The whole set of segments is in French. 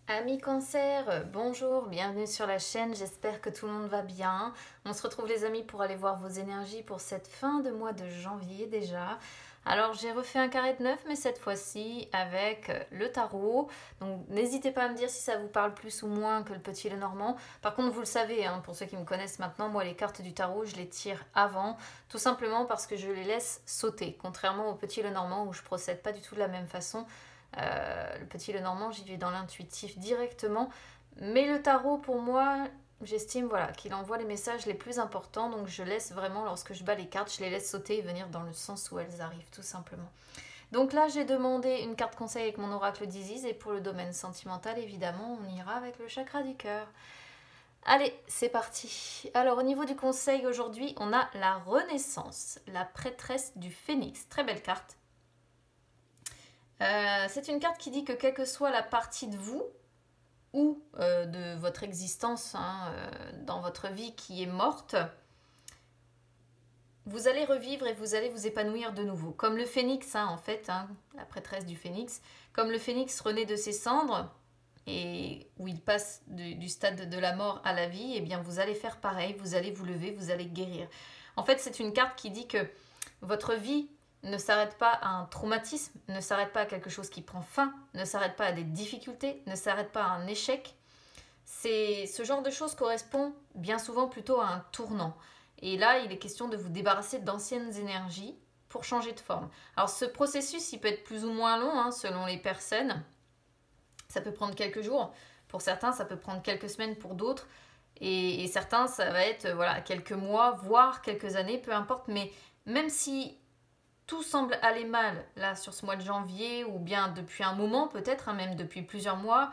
Amis cancer, bonjour, bienvenue sur la chaîne, j'espère que tout le monde va bien. On se retrouve les amis pour aller voir vos énergies pour cette fin de mois de janvier déjà. Alors j'ai refait un carré de 9 mais cette fois-ci avec le tarot. Donc n'hésitez pas à me dire si ça vous parle plus ou moins que le petit Lenormand. Par contre vous le savez, hein, pour ceux qui me connaissent maintenant, moi les cartes du tarot je les tire avant. Tout simplement parce que je les laisse sauter. Contrairement au petit Lenormand où je procède pas du tout de la même façon. Le petit Lenormand, j'y vais dans l'intuitif directement. Mais le tarot, pour moi, j'estime voilà, qu'il envoie les messages les plus importants. Donc je laisse vraiment, lorsque je bats les cartes, je les laisse sauter et venir dans le sens où elles arrivent, tout simplement. Donc là, j'ai demandé une carte conseil avec mon oracle d'Isis. Et pour le domaine sentimental, évidemment, on ira avec le chakra du cœur. Allez, c'est parti. Alors, au niveau du conseil, aujourd'hui, on a la Renaissance, la prêtresse du Phénix. Très belle carte. C'est une carte qui dit que quelle que soit la partie de vous ou de votre existence dans votre vie qui est morte, vous allez revivre et vous allez vous épanouir de nouveau. Comme le phénix, en fait, la prêtresse du phénix, comme le phénix renaît de ses cendres et où il passe du stade de la mort à la vie, eh bien vous allez faire pareil, vous allez vous lever, vous allez guérir. En fait, c'est une carte qui dit que votre vie ne s'arrête pas à un traumatisme, ne s'arrête pas à quelque chose qui prend fin, ne s'arrête pas à des difficultés, ne s'arrête pas à un échec. Ce genre de choses correspond bien souvent plutôt à un tournant. Et là, il est question de vous débarrasser d'anciennes énergies pour changer de forme. Alors ce processus, il peut être plus ou moins long selon les personnes. Ça peut prendre quelques jours. Pour certains, ça peut prendre quelques semaines pour d'autres. Et certains, ça va être quelques mois, voire quelques années, peu importe. Mais même si tout semble aller mal là sur ce mois de janvier ou bien depuis un moment peut-être, même depuis plusieurs mois,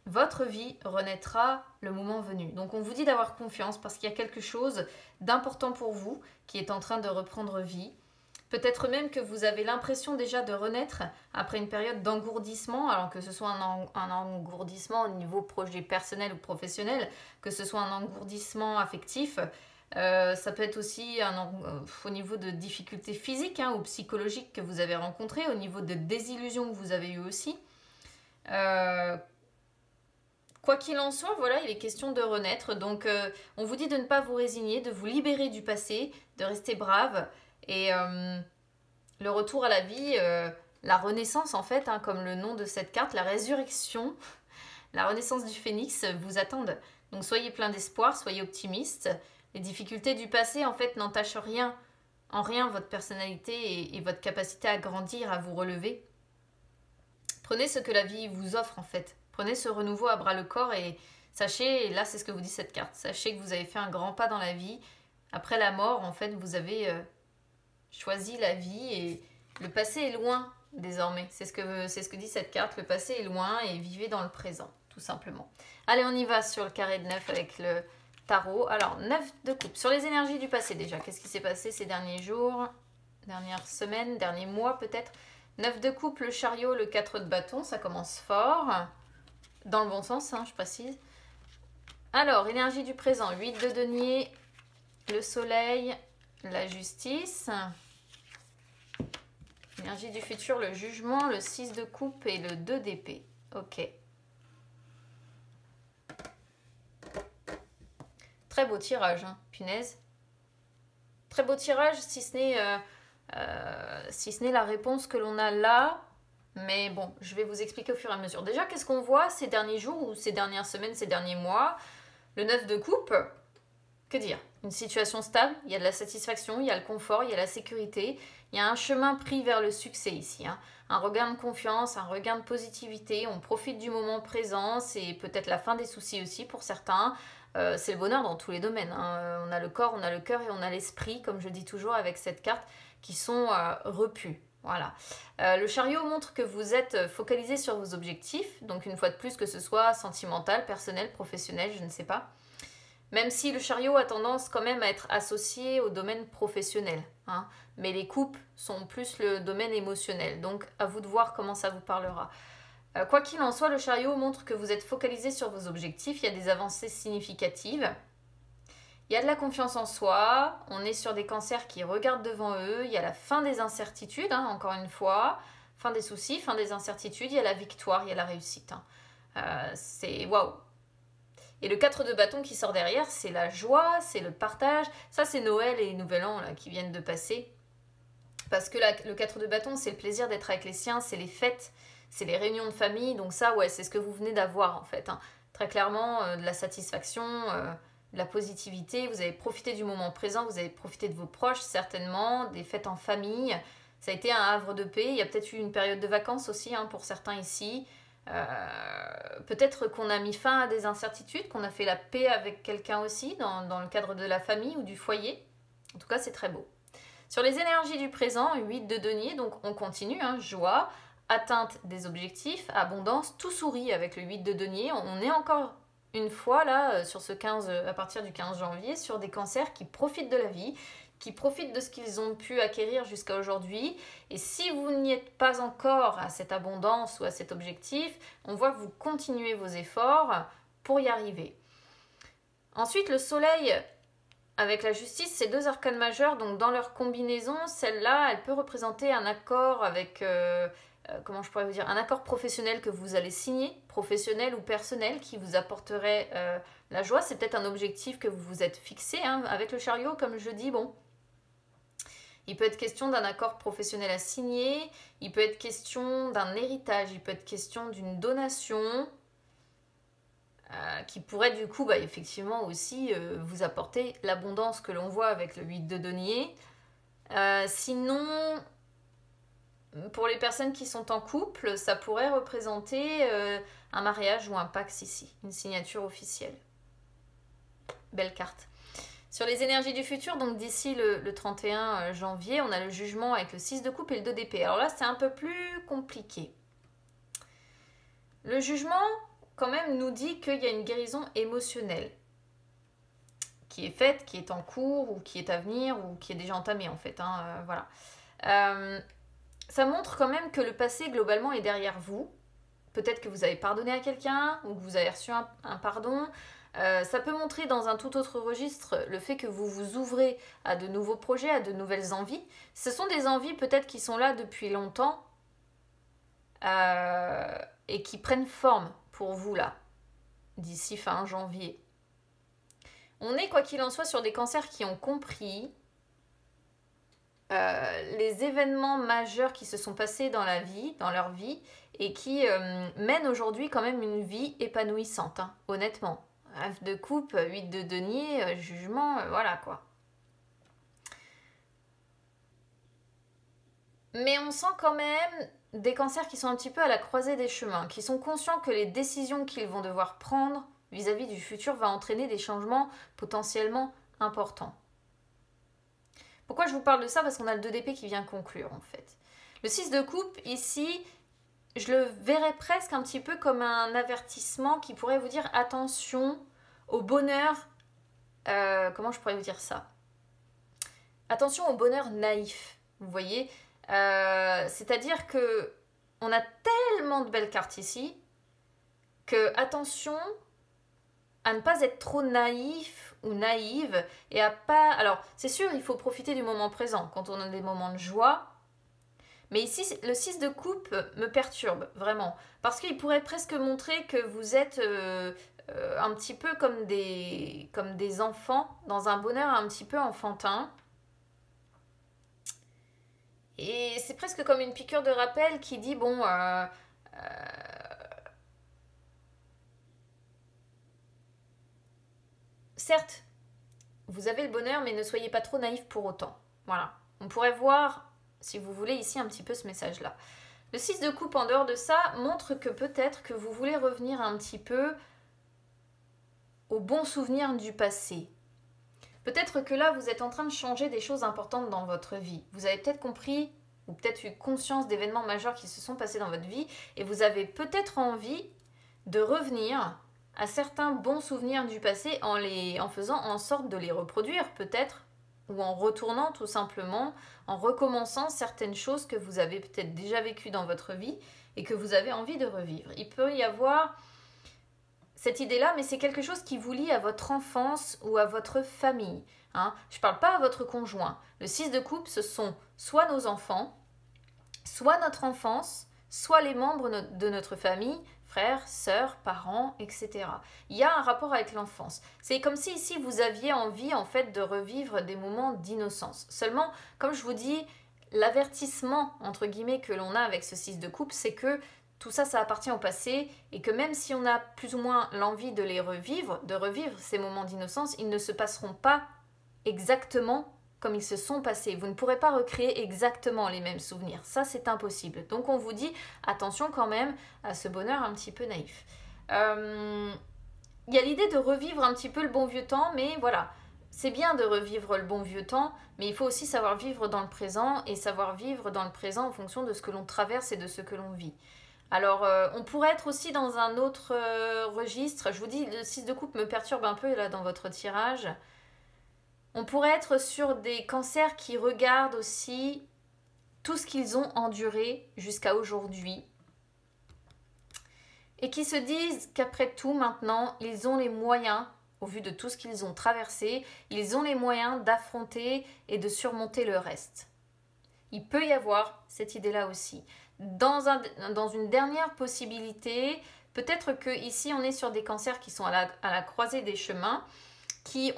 votre vie renaîtra le moment venu. Donc on vous dit d'avoir confiance parce qu'il y a quelque chose d'important pour vous qui est en train de reprendre vie. Peut-être même que vous avez l'impression déjà de renaître après une période d'engourdissement, alors que ce soit un engourdissement au niveau projet personnel ou professionnel, que ce soit un engourdissement affectif. Ça peut être aussi au niveau de difficultés physiques ou psychologiques que vous avez rencontrées, au niveau de désillusions que vous avez eues aussi. Quoi qu'il en soit, il est question de renaître. Donc, on vous dit de ne pas vous résigner, de vous libérer du passé, de rester brave. Et le retour à la vie, la renaissance en fait, comme le nom de cette carte, la résurrection, la renaissance du phénix vous attendent. Donc, soyez plein d'espoir, soyez optimistes. Les difficultés du passé, en fait, n'entachent en rien votre personnalité et votre capacité à grandir, à vous relever. Prenez ce que la vie vous offre, en fait. Prenez ce renouveau à bras le corps et sachez, et là c'est ce que vous dit cette carte, sachez que vous avez fait un grand pas dans la vie. Après la mort, en fait, vous avez choisi la vie et le passé est loin désormais. C'est ce que dit cette carte, le passé est loin et vivez dans le présent, tout simplement. Allez, on y va sur le carré de 9 avec le tarot. Alors, 9 de coupe. Sur les énergies du passé déjà, qu'est-ce qui s'est passé ces derniers jours, dernières semaines, derniers mois peut-être. 9 de coupe, le chariot, le 4 de bâton, ça commence fort. Dans le bon sens, je précise. Alors, énergie du présent, 8 de denier, le soleil, la justice. Énergie du futur, le jugement, le 6 de coupe et le 2 d'épée. Ok. Très beau tirage, punaise. Très beau tirage, si ce n'est la réponse que l'on a là. Mais bon, je vais vous expliquer au fur et à mesure. Déjà, qu'est-ce qu'on voit ces derniers jours ou ces dernières semaines, ces derniers mois? Le 9 de coupe, que dire? Une situation stable, il y a de la satisfaction, il y a le confort, il y a la sécurité. Il y a un chemin pris vers le succès ici. Un regain de confiance, un regain de positivité. On profite du moment présent, c'est peut-être la fin des soucis aussi pour certains. C'est le bonheur dans tous les domaines. On a le corps, on a le cœur et on a l'esprit, comme je dis toujours avec cette carte, qui sont repus. Voilà. Le chariot montre que vous êtes focalisé sur vos objectifs, donc une fois de plus que ce soit sentimental, personnel, professionnel, je ne sais pas. Même si le chariot a tendance quand même à être associé au domaine professionnel. Mais les coupes sont plus le domaine émotionnel, donc à vous de voir comment ça vous parlera. Quoi qu'il en soit, le chariot montre que vous êtes focalisé sur vos objectifs, il y a des avancées significatives. Il y a de la confiance en soi, on est sur des cancers qui regardent devant eux, il y a la fin des incertitudes, encore une fois, fin des soucis, fin des incertitudes, il y a la victoire, il y a la réussite. Hein. C'est waouh. Et le 4 de bâton qui sort derrière, c'est la joie, c'est le partage. Ça, c'est Noël et Nouvel An là, qui viennent de passer. Parce que le 4 de bâton, c'est le plaisir d'être avec les siens, c'est les fêtes, c'est les réunions de famille. Donc ça, ouais, c'est ce que vous venez d'avoir en fait. Hein. Très clairement, de la satisfaction, de la positivité. Vous avez profité du moment présent, vous avez profité de vos proches certainement, des fêtes en famille. Ça a été un havre de paix. Il y a peut-être eu une période de vacances aussi hein, pour certains ici. Peut-être qu'on a mis fin à des incertitudes, qu'on a fait la paix avec quelqu'un aussi dans le cadre de la famille ou du foyer. En tout cas, c'est très beau. Sur les énergies du présent, 8 de denier, donc on continue, hein, joie, atteinte des objectifs, abondance, tout sourit avec le 8 de denier. On est encore une fois là, sur ce 15, à partir du 15 janvier, sur des cancers qui profitent de la vie, qui profitent de ce qu'ils ont pu acquérir jusqu'à aujourd'hui. Et si vous n'y êtes pas encore à cette abondance ou à cet objectif, on voit que vous continuez vos efforts pour y arriver. Ensuite, le soleil avec la justice, c'est deux arcanes majeures, donc dans leur combinaison, celle-là, elle peut représenter un accord avec, comment je pourrais vous dire, un accord professionnel que vous allez signer, professionnel ou personnel, qui vous apporterait la joie. C'est peut-être un objectif que vous vous êtes fixé, hein, avec le chariot, comme je dis, bon. Il peut être question d'un accord professionnel à signer, il peut être question d'un héritage, il peut être question d'une donation, qui pourrait du coup effectivement aussi vous apporter l'abondance que l'on voit avec le 8 de denier. Sinon, pour les personnes qui sont en couple, ça pourrait représenter un mariage ou un pax ici, une signature officielle. Belle carte. Sur les énergies du futur, donc d'ici le 31 janvier, on a le jugement avec le 6 de coupe et le 2 d'épée. Alors là, c'est un peu plus compliqué. Le jugement, quand même, nous dit qu'il y a une guérison émotionnelle qui est faite, qui est en cours, ou qui est à venir, ou qui est déjà entamée, en fait. Hein, voilà. Ça montre quand même que le passé, globalement, est derrière vous. Peut-être que vous avez pardonné à quelqu'un, ou que vous avez reçu un pardon. Ça peut montrer dans un tout autre registre le fait que vous vous ouvrez à de nouveaux projets, à de nouvelles envies. Ce sont des envies peut-être qui sont là depuis longtemps et qui prennent forme pour vous là, d'ici fin janvier. On est, quoi qu'il en soit, sur des cancers qui ont compris les événements majeurs qui se sont passés dans leur vie, et qui mènent aujourd'hui quand même une vie épanouissante, hein, honnêtement. 9 de coupe, 8 de denier, jugement, voilà quoi. Mais on sent quand même des cancers qui sont un petit peu à la croisée des chemins, qui sont conscients que les décisions qu'ils vont devoir prendre vis-à-vis du futur va entraîner des changements potentiellement importants. Pourquoi je vous parle de ça? Parce qu'on a le 2 d'épée qui vient conclure en fait. Le 6 de coupe ici, je le verrais presque un petit peu comme un avertissement qui pourrait vous dire attention au bonheur, comment je pourrais vous dire ça? Attention au bonheur naïf, vous voyez, c'est-à-dire que on a tellement de belles cartes ici que attention à ne pas être trop naïf ou naïve et à pas... Alors, c'est sûr, il faut profiter du moment présent quand on a des moments de joie. Mais ici, le 6 de coupe me perturbe, vraiment. Parce qu'il pourrait presque montrer que vous êtes un petit peu comme des enfants, dans un bonheur un petit peu enfantin. Et c'est presque comme une piqûre de rappel qui dit, bon... certes, vous avez le bonheur, mais ne soyez pas trop naïf pour autant. Voilà. On pourrait voir, si vous voulez, ici un petit peu ce message-là. Le 6 de coupe, en dehors de ça, montre que peut-être que vous voulez revenir un petit peu aux bons souvenirs du passé. Peut-être que là, vous êtes en train de changer des choses importantes dans votre vie. Vous avez peut-être compris ou peut-être eu conscience d'événements majeurs qui se sont passés dans votre vie et vous avez peut-être envie de revenir à certains bons souvenirs du passé en faisant en sorte de les reproduire peut-être, ou en retournant tout simplement, en recommençant certaines choses que vous avez peut-être déjà vécues dans votre vie et que vous avez envie de revivre. Il peut y avoir cette idée-là, mais c'est quelque chose qui vous lie à votre enfance ou à votre famille. Hein. Je ne parle pas à votre conjoint. Le 6 de coupe, ce sont soit nos enfants, soit notre enfance, soit les membres de notre famille, frères, sœurs, parents, etc. Il y a un rapport avec l'enfance. C'est comme si ici vous aviez envie en fait de revivre des moments d'innocence. Seulement, comme je vous dis, l'avertissement entre guillemets que l'on a avec ce 6 de coupe, c'est que tout ça, ça appartient au passé et que même si on a plus ou moins l'envie de les revivre, de revivre ces moments d'innocence, ils ne se passeront pas exactement comme ils se sont passés. Vous ne pourrez pas recréer exactement les mêmes souvenirs. Ça, c'est impossible. Donc, on vous dit, attention quand même à ce bonheur un petit peu naïf. Il y a l'idée de revivre un petit peu le bon vieux temps, mais voilà, c'est bien de revivre le bon vieux temps, mais il faut aussi savoir vivre dans le présent et savoir vivre dans le présent en fonction de ce que l'on traverse et de ce que l'on vit. Alors, on pourrait être aussi dans un autre registre. Je vous dis, le 6 de coupe me perturbe un peu là dans votre tirage. On pourrait être sur des cancers qui regardent aussi tout ce qu'ils ont enduré jusqu'à aujourd'hui et qui se disent qu'après tout, maintenant, ils ont les moyens, au vu de tout ce qu'ils ont traversé, ils ont les moyens d'affronter et de surmonter le reste. Il peut y avoir cette idée-là aussi. Dans une dernière possibilité, peut-être que ici on est sur des cancers qui sont à la croisée des chemins, qui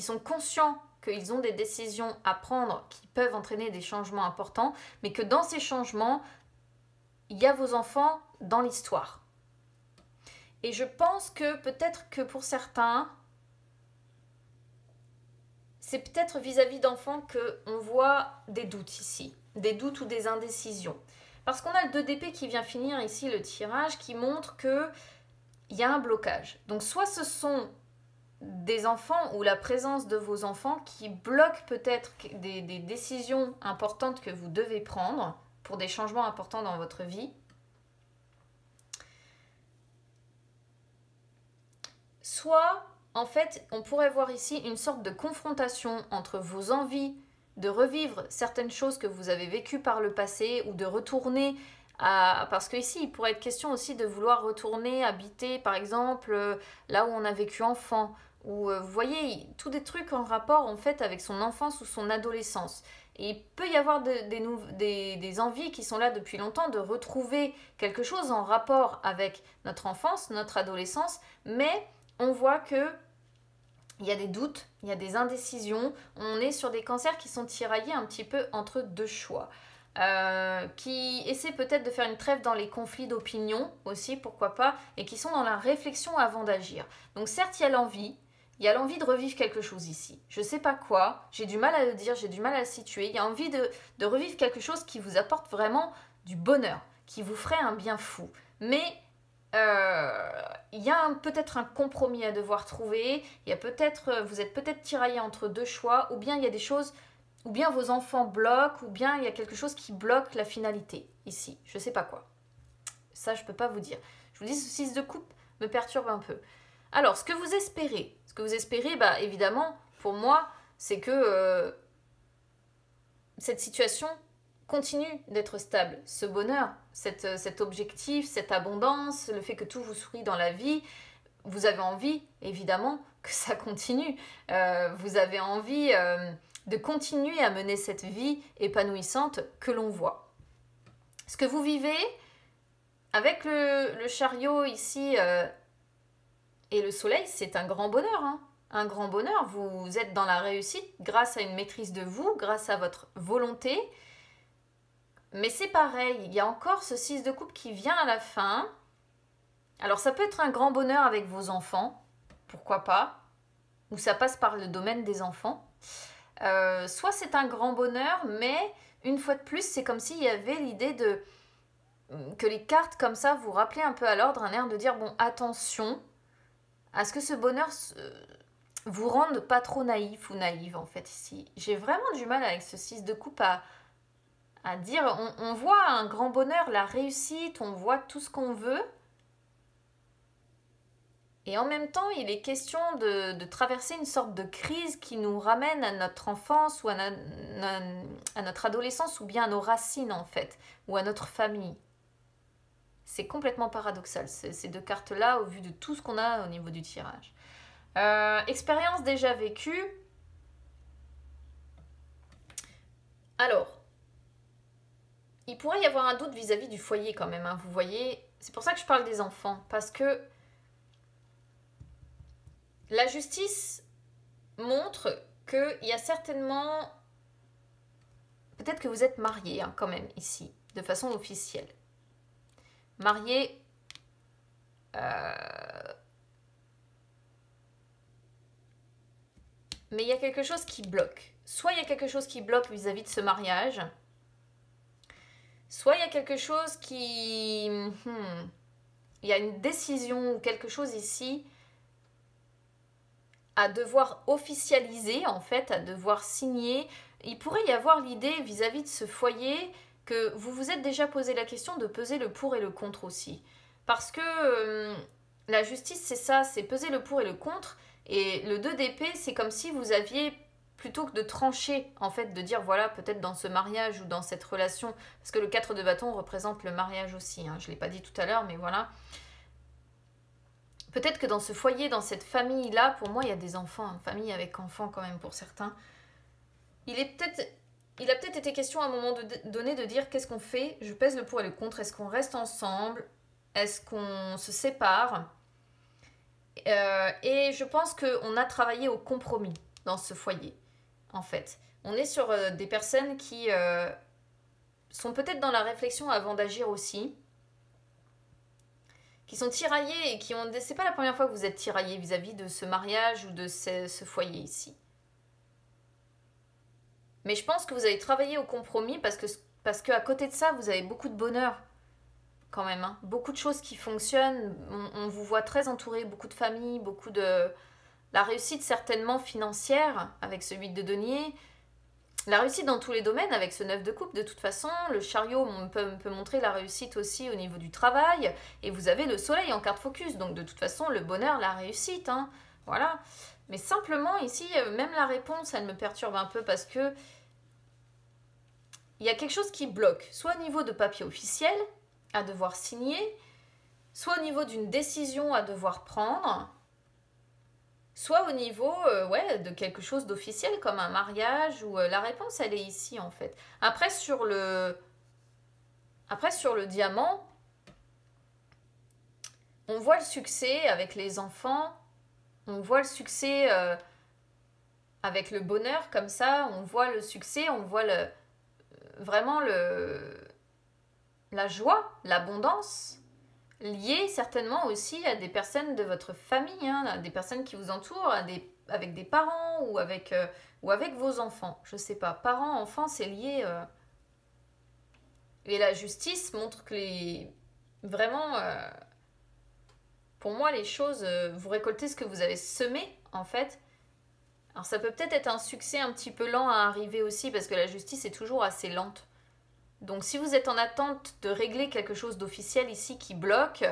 sont conscients qu'ils ont des décisions à prendre qui peuvent entraîner des changements importants, mais que dans ces changements, il y a vos enfants dans l'histoire. Et je pense que peut-être que pour certains, c'est peut-être vis-à-vis d'enfants qu'on voit des doutes ici, des doutes ou des indécisions. Parce qu'on a le 2 d'épée qui vient finir ici le tirage, qui montre qu'il y a un blocage. Donc soit ce sont des enfants ou la présence de vos enfants qui bloquent peut-être des décisions importantes que vous devez prendre pour des changements importants dans votre vie. Soit, en fait, on pourrait voir ici une sorte de confrontation entre vos envies de revivre certaines choses que vous avez vécues par le passé ou de retourner à... Parce qu'ici, il pourrait être question aussi de vouloir retourner habiter, par exemple, là où on a vécu enfant. Ou, vous voyez, tous des trucs en rapport, en fait, avec son enfance ou son adolescence. Et il peut y avoir des envies qui sont là depuis longtemps de retrouver quelque chose en rapport avec notre enfance, notre adolescence, mais on voit que il y a des doutes, il y a des indécisions, on est sur des cancers qui sont tiraillés un petit peu entre deux choix. Qui essaient peut-être de faire une trêve dans les conflits d'opinion aussi, pourquoi pas, et qui sont dans la réflexion avant d'agir. Donc certes, il y a l'envie de revivre quelque chose ici. Je ne sais pas quoi, j'ai du mal à le dire, j'ai du mal à le situer. Il y a envie de revivre quelque chose qui vous apporte vraiment du bonheur, qui vous ferait un bien fou. Mais il y a peut-être un compromis à devoir trouver, vous êtes peut-être tiraillé entre deux choix, ou bien il y a des choses, ou bien vos enfants bloquent, ou bien il y a quelque chose qui bloque la finalité, ici, je sais pas quoi. Ça, je peux pas vous dire. Je vous dis, ce 6 de coupe me perturbe un peu. Alors, ce que vous espérez, bah, évidemment, pour moi, c'est que cette situation continue d'être stable. Ce bonheur, cet objectif, cette abondance, le fait que tout vous sourit dans la vie, vous avez envie, évidemment, que ça continue. Vous avez envie de continuer à mener cette vie épanouissante que l'on voit. Ce que vous vivez, avec le chariot ici et le soleil, c'est un grand bonheur. Hein. Un grand bonheur, vous êtes dans la réussite grâce à une maîtrise de vous, grâce à votre volonté. Mais c'est pareil, il y a encore ce 6 de coupe qui vient à la fin. Alors ça peut être un grand bonheur avec vos enfants, pourquoi pas, ou ça passe par le domaine des enfants. Soit c'est un grand bonheur, mais une fois de plus, c'est comme s'il y avait l'idée que les cartes comme ça vous rappelaient un peu à l'ordre, un air de dire, bon, attention à ce que ce bonheur vous rende pas trop naïf ou naïve en fait ici. J'ai vraiment du mal avec ce 6 de coupe à dire, on voit un grand bonheur, la réussite, on voit tout ce qu'on veut. Et en même temps, il est question de traverser une sorte de crise qui nous ramène à notre enfance ou à notre adolescence ou bien à nos racines en fait, ou à notre famille. C'est complètement paradoxal, ces deux cartes-là, au vu de tout ce qu'on a au niveau du tirage. Expérience déjà vécue. Alors, il pourrait y avoir un doute vis-à-vis du foyer quand même, hein, vous voyez. C'est pour ça que je parle des enfants, parce que la justice montre qu'il y a certainement... Peut-être que vous êtes marié hein, quand même ici, de façon officielle. Marié... Mais il y a quelque chose qui bloque. Soit il y a quelque chose qui bloque vis-à-vis de ce mariage, soit il y a quelque chose qui... Il y a une décision ou quelque chose ici à devoir officialiser, en fait, à devoir signer. Il pourrait y avoir l'idée vis-à-vis de ce foyer que vous vous êtes déjà posé la question de peser le pour et le contre aussi. Parce que la justice, c'est ça, c'est peser le pour et le contre. Et le 2 d'épée, c'est comme si vous aviez, plutôt que de trancher, en fait, de dire, voilà, peut-être dans ce mariage ou dans cette relation, parce que le 4 de bâton représente le mariage aussi, hein, je ne l'ai pas dit tout à l'heure, mais voilà. Peut-être que dans ce foyer, dans cette famille-là, pour moi, il y a des enfants, une famille avec enfants quand même pour certains. Il a peut-être été question à un moment donné de dire qu'est-ce qu'on fait, je pèse le pour et le contre, est-ce qu'on reste ensemble, est-ce qu'on se sépare et je pense qu'on a travaillé au compromis dans ce foyer, en fait. On est sur des personnes qui sont peut-être dans la réflexion avant d'agir aussi, qui sont tiraillées et qui ont... C'est pas la première fois que vous êtes tiraillés vis-à-vis de ce mariage ou de ce foyer ici. Mais je pense que vous avez travaillé au compromis parce que à côté de ça, vous avez beaucoup de bonheur quand même. Hein. Beaucoup de choses qui fonctionnent. On vous voit très entouré, beaucoup de familles, beaucoup de... La réussite certainement financière avec ce 8 de denier. La réussite dans tous les domaines avec ce 9 de coupe de toute façon. Le chariot peut montrer la réussite aussi au niveau du travail. Et vous avez le soleil en carte focus. Donc de toute façon, le bonheur, la réussite. Hein. Voilà. Mais simplement ici, même la réponse, elle me perturbe un peu parce que il y a quelque chose qui bloque, soit au niveau de papier officiel à devoir signer, soit au niveau d'une décision à devoir prendre, soit au niveau de quelque chose d'officiel comme un mariage ou la réponse elle est ici en fait. Après sur le diamant, on voit le succès avec les enfants, on voit le succès avec le bonheur comme ça, on voit le succès, on voit vraiment la joie, l'abondance, liée certainement aussi à des personnes de votre famille, hein, à des personnes qui vous entourent, avec des parents ou avec vos enfants. Je sais pas, parents, enfants, c'est lié. Et la justice montre que vraiment, pour moi, les choses, vous récoltez ce que vous avez semé, en fait. Alors ça peut peut-être être un succès un petit peu lent à arriver aussi, parce que la justice est toujours assez lente. Donc si vous êtes en attente de régler quelque chose d'officiel ici qui bloque,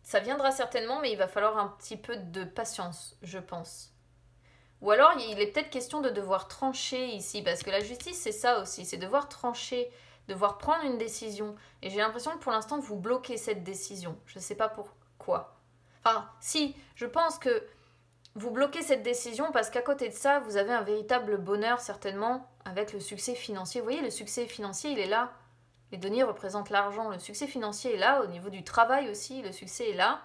ça viendra certainement, mais il va falloir un petit peu de patience, je pense. Ou alors il est peut-être question de devoir trancher ici, parce que la justice c'est ça aussi, c'est devoir trancher, devoir prendre une décision. Et j'ai l'impression que pour l'instant vous bloquez cette décision. Je ne sais pas pourquoi. Enfin, si, je pense que vous bloquez cette décision parce qu'à côté de ça, vous avez un véritable bonheur certainement avec le succès financier. Vous voyez, le succès financier, il est là. Les deniers représentent l'argent. Le succès financier est là. Au niveau du travail aussi, le succès est là.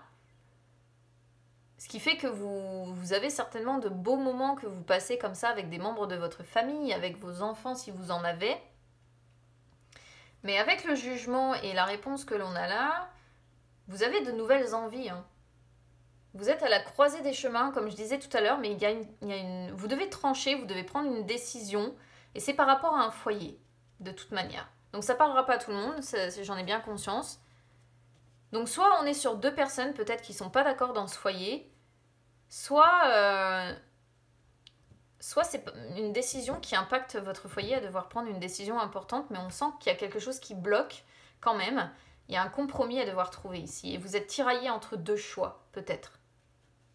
Ce qui fait que vous avez certainement de beaux moments que vous passez comme ça avec des membres de votre famille, avec vos enfants si vous en avez. Mais avec le jugement et la réponse que l'on a là, vous avez de nouvelles envies, hein. Vous êtes à la croisée des chemins, comme je disais tout à l'heure, mais vous devez trancher, vous devez prendre une décision, et c'est par rapport à un foyer, de toute manière. Donc ça ne parlera pas à tout le monde, j'en ai bien conscience. Donc soit on est sur deux personnes peut-être qui ne sont pas d'accord dans ce foyer, soit c'est une décision qui impacte votre foyer à devoir prendre une décision importante, mais on sent qu'il y a quelque chose qui bloque quand même. Il y a un compromis à devoir trouver ici, et vous êtes tiraillé entre deux choix, peut-être.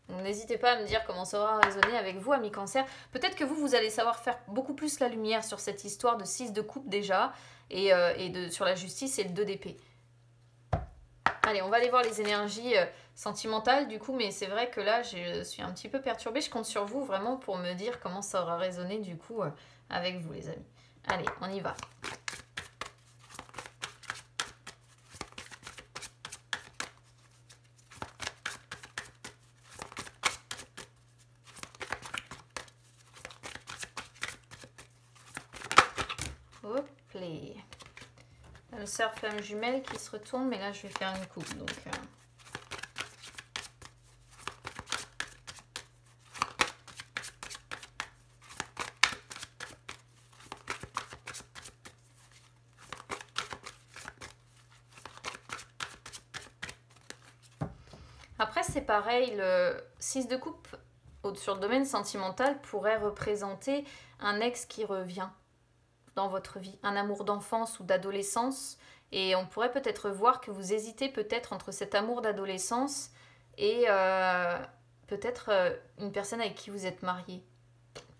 Donc n'hésitez pas à me dire comment ça aura résonné avec vous, amis cancer. Peut-être que vous allez savoir faire beaucoup plus la lumière sur cette histoire de 6 de coupe déjà, et sur la justice et le 2 d'épée. Allez, on va aller voir les énergies sentimentales du coup, mais c'est vrai que là, je suis un petit peu perturbée. Je compte sur vous vraiment pour me dire comment ça aura résonné du coup avec vous, les amis. Allez, on y va. Hop, les... Le cerf flamme jumelle qui se retourne, mais là je vais faire une coupe. Donc, Après, c'est pareil, le 6 de coupe sur le domaine sentimental pourrait représenter un ex qui revient dans votre vie, un amour d'enfance ou d'adolescence. Et on pourrait peut-être voir que vous hésitez peut-être entre cet amour d'adolescence et peut-être une personne avec qui vous êtes marié.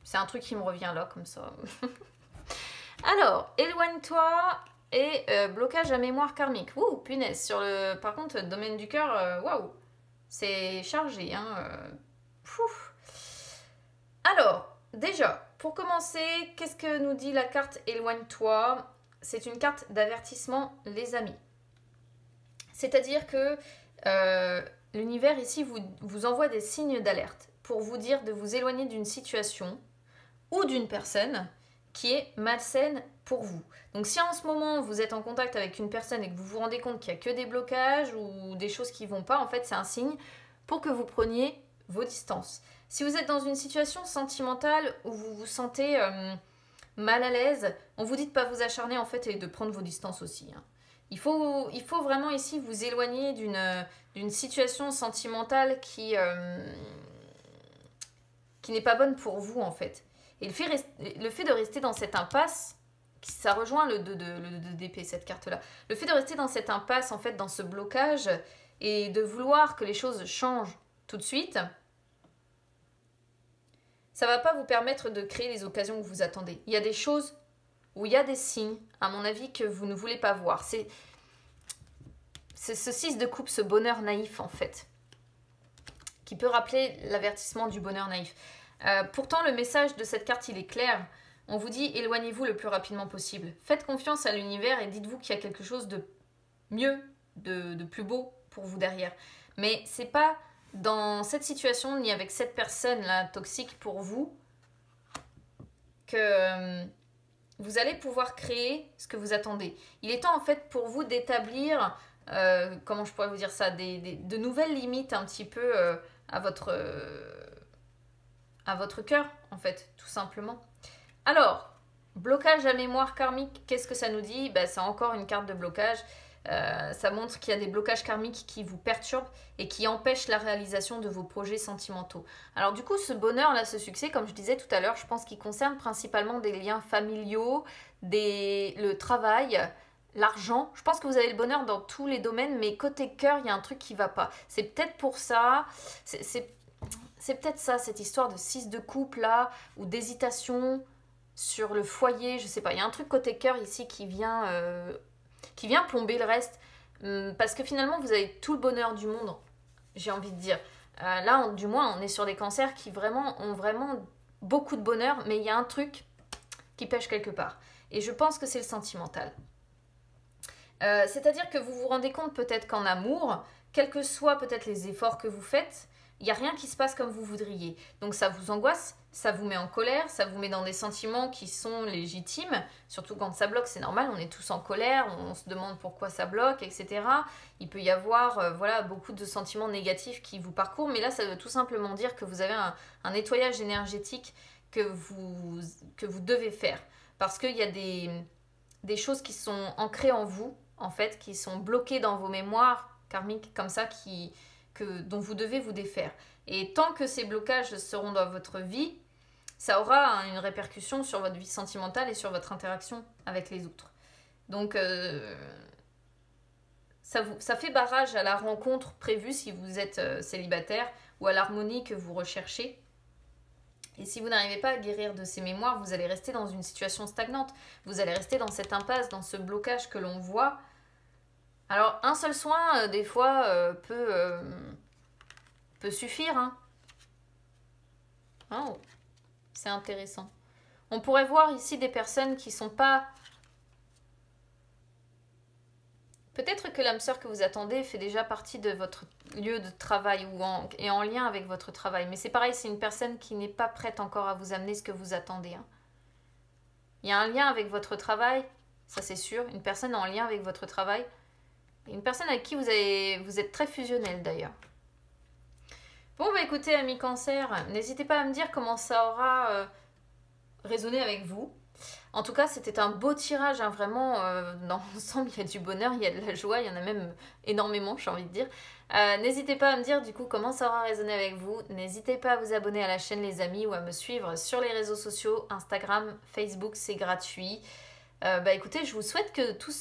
C'est un truc qui me revient là, comme ça. Alors, éloigne-toi et blocage à mémoire karmique. Ouh, punaise. Par contre, domaine du cœur, waouh. C'est chargé, hein. Pouf. Alors, déjà, pour commencer, qu'est-ce que nous dit la carte Éloigne-toi? C'est une carte d'avertissement, les amis. C'est-à-dire que l'univers ici vous envoie des signes d'alerte pour vous dire de vous éloigner d'une situation ou d'une personne qui est malsaine pour vous. Donc si en ce moment vous êtes en contact avec une personne et que vous vous rendez compte qu'il n'y a que des blocages ou des choses qui ne vont pas, en fait c'est un signe pour que vous preniez vos distances. Si vous êtes dans une situation sentimentale où vous vous sentez mal à l'aise, on vous dit de ne pas vous acharner en fait et de prendre vos distances aussi. Hein. Il faut vraiment ici vous éloigner d'une situation sentimentale qui n'est pas bonne pour vous en fait. Et le fait de rester dans cette impasse, ça rejoint le 2 d'épée, cette carte-là. Le fait de rester dans cette impasse, en fait, dans ce blocage, et de vouloir que les choses changent tout de suite, ça ne va pas vous permettre de créer les occasions que vous attendez. Il y a des choses où il y a des signes, à mon avis, que vous ne voulez pas voir. C'est ce 6 de coupe, ce bonheur naïf, en fait, qui peut rappeler l'avertissement du bonheur naïf. Pourtant, le message de cette carte, il est clair. On vous dit, éloignez-vous le plus rapidement possible. Faites confiance à l'univers et dites-vous qu'il y a quelque chose de mieux, de plus beau pour vous derrière. Mais c'est pas dans cette situation, ni avec cette personne-là toxique pour vous, que vous allez pouvoir créer ce que vous attendez. Il est temps, en fait, pour vous d'établir, comment je pourrais vous dire ça, de nouvelles limites un petit peu à votre cœur, en fait, tout simplement. Alors, blocage à mémoire karmique, qu'est-ce que ça nous dit? C'est encore une carte de blocage. Ça montre qu'il y a des blocages karmiques qui vous perturbent et qui empêchent la réalisation de vos projets sentimentaux. Alors du coup, ce bonheur-là, ce succès, comme je disais tout à l'heure, je pense qu'il concerne principalement des liens familiaux, le travail, l'argent. Je pense que vous avez le bonheur dans tous les domaines, mais côté cœur, il y a un truc qui ne va pas. C'est peut-être pour ça... C'est peut-être ça, cette histoire de 6 de coupe là, ou d'hésitation sur le foyer, je sais pas. Il y a un truc côté cœur ici qui vient plomber le reste. Parce que finalement, vous avez tout le bonheur du monde, j'ai envie de dire. Là, du moins, on est sur des cancers qui ont vraiment beaucoup de bonheur, mais il y a un truc qui pêche quelque part. Et je pense que c'est le sentimental. C'est-à-dire que vous vous rendez compte peut-être qu'en amour, quels que soient peut-être les efforts que vous faites, il n'y a rien qui se passe comme vous voudriez. Donc ça vous angoisse, ça vous met en colère, ça vous met dans des sentiments qui sont légitimes. Surtout quand ça bloque, c'est normal, on est tous en colère, on se demande pourquoi ça bloque, etc. Il peut y avoir beaucoup de sentiments négatifs qui vous parcourent. Mais là, ça veut tout simplement dire que vous avez un nettoyage énergétique que vous devez faire. Parce qu'il y a des choses qui sont ancrées en vous, en fait, qui sont bloquées dans vos mémoires karmiques, comme ça, dont vous devez vous défaire. Et tant que ces blocages seront dans votre vie, ça aura une répercussion sur votre vie sentimentale et sur votre interaction avec les autres. Donc, ça fait barrage à la rencontre prévue si vous êtes célibataire ou à l'harmonie que vous recherchez. Et si vous n'arrivez pas à guérir de ces mémoires, vous allez rester dans une situation stagnante. Vous allez rester dans cette impasse, dans ce blocage que l'on voit. Alors, un seul soin, des fois, peut suffire. Hein. Oh, c'est intéressant. On pourrait voir ici des personnes qui sont pas... Peut-être que l'âme sœur que vous attendez fait déjà partie de votre lieu de travail ou est en lien avec votre travail. Mais c'est pareil, c'est une personne qui n'est pas prête encore à vous amener ce que vous attendez. Hein. Il y a un lien avec votre travail, ça c'est sûr. Une personne en lien avec votre travail. Et une personne avec qui vous êtes très fusionnel d'ailleurs. Bon, bah écoutez, amis cancer, n'hésitez pas à me dire comment ça aura résonné avec vous. En tout cas, c'était un beau tirage, hein, vraiment. Dans l'ensemble, il y a du bonheur, il y a de la joie, il y en a même énormément, j'ai envie de dire. N'hésitez pas à me dire du coup comment ça aura résonné avec vous. N'hésitez pas à vous abonner à la chaîne les amis ou à me suivre sur les réseaux sociaux, Instagram, Facebook, c'est gratuit. Bah écoutez, je vous souhaite que toute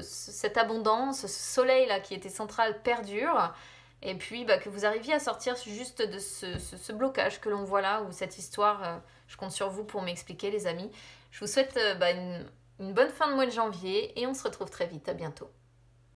cette abondance, ce soleil là qui était central perdure. Et puis bah, que vous arriviez à sortir juste de ce blocage que l'on voit là, ou cette histoire. Je compte sur vous pour m'expliquer les amis. Je vous souhaite une bonne fin de mois de janvier et on se retrouve très vite. À bientôt.